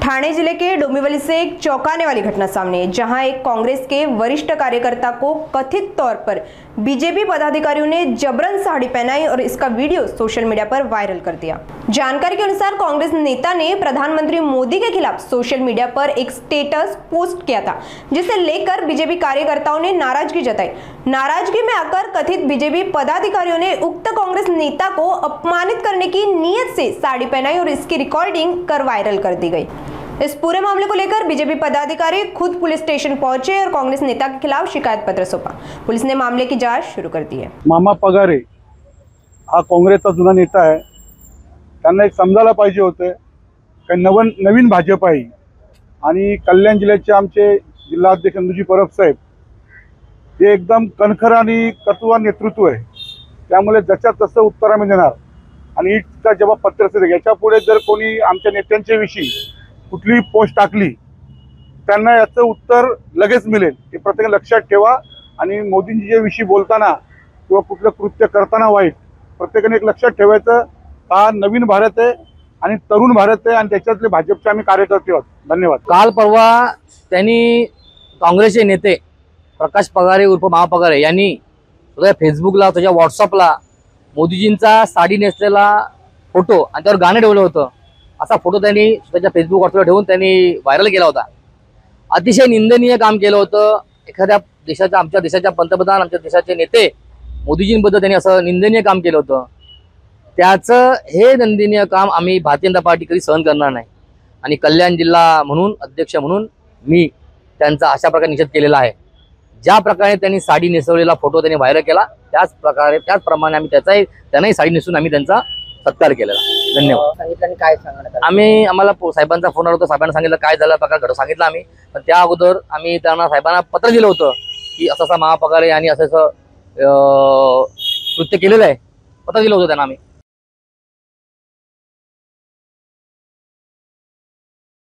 ठाणे जिले के डोंबिवली से एक चौंकाने वाली घटना सामने है, जहां एक कांग्रेस के वरिष्ठ कार्यकर्ता को कथित तौर पर बीजेपी पदाधिकारियों ने जबरन साड़ी पहनाई और इसका वीडियो सोशल मीडिया पर वायरल कर दिया। जानकारी के अनुसार कांग्रेस नेता ने प्रधानमंत्री मोदी के खिलाफ सोशल मीडिया पर एक स्टेटस पोस्ट किया था, जिसे लेकर बीजेपी कार्यकर्ताओं ने नाराजगी जताई। नाराजगी में आकर कथित बीजेपी पदाधिकारियों ने उक्त कांग्रेस नेता को अपमानित करने की नीयत से साड़ी पहनाई और इसकी रिकॉर्डिंग कर वायरल कर दी गई। इस पूरे मामले को लेकर बीजेपी पदाधिकारी खुद पुलिस स्टेशन पहुंचे और कांग्रेस नेता के खिलाफ शिकायत पत्र सौंपा। पुलिस ने मामले की जांच शुरू कर दी है। मामा पगारे हा काँग्रेसचा जुना नेता आहे, त्यांना एक समजायला पाहिजे होते की नवीन भाजप आहे आणि कल्याण जिल्ह्याचे आमचे जिल्हाध्यक्ष नंदूजी परब साहेब हे एकदम कणखर आणि कटुआ नेतृत्व आहे, त्यामुळे ज्याच्या तसं उत्तर आम्ही देणार आणि इतका जबाब पत्र असेल। याच्या पुढे जर कोणी आमच्या नेत्यांच्या विषयी कुठली पोस्ट टाकली त्यांना याचं उत्तर लगेच मिळेल, हे प्रत्येकाने लक्षात ठेवा। आणि मोदींच्या विषयी बोलताना किंवा कुठलं कृत्य करताना वाईट प्रत्येकाने एक लक्षात ठेवायचं, हा नवीन भारत आहे आणि तरुण भारत आहे आणि त्याच्यातले भाजपचे आम्ही कार्यकर्ते आहोत। धन्यवाद। काल परवा त्यांनी काँग्रेसचे नेते प्रकाश पगारे उर्फ मामा पगारे यांनी त्याच्या फेसबुकला त्याच्या व्हॉट्सअपला मोदीजींचा साडी नेसलेला फोटो आणि त्यावर गाणं ठेवलं होतं, असा फोटो त्यांनी त्याच्या फेसबुक व्हॉट्सअपला ठेवून त्यांनी व्हायरल केला होता। अतिशय निंदनीय काम केलं होतं। एखाद्या देशाच्या, आमच्या देशाच्या पंतप्रधान, आमच्या देशाचे नेते मोदीजींबद्दल त्यांनी असं निंदनीय काम केलं होतं। त्याचं हे निंदनीय काम आम्ही भारतीय जनता पार्टी कधी सहन करणार नाही आणि कल्याण जिल्हा म्हणून, अध्यक्ष म्हणून मी त्यांचा अशा प्रकारे निषेध केलेला आहे। ज्या प्रकारे त्यांनी साडी नेसवलेला फोटो त्यांनी व्हायरल केला त्याचप्रमाणे आम्ही त्यांनाही साडी नेसून आम्ही त्यांचा सत्कार केलेला। धन्यवाद। आम्हाला साहेबांचा फोन आला होता, साहेबांना सांगितलं काय झालं प्रकार घडून सांगितलं आम्ही, पण त्या अगोदर आम्ही त्यांना साहेबांना पत्र दिलं होतं की असं महापगारे यांनी असं कृत्य केलेलं आहे, पत्र दिलं होतं त्यांना आम्ही।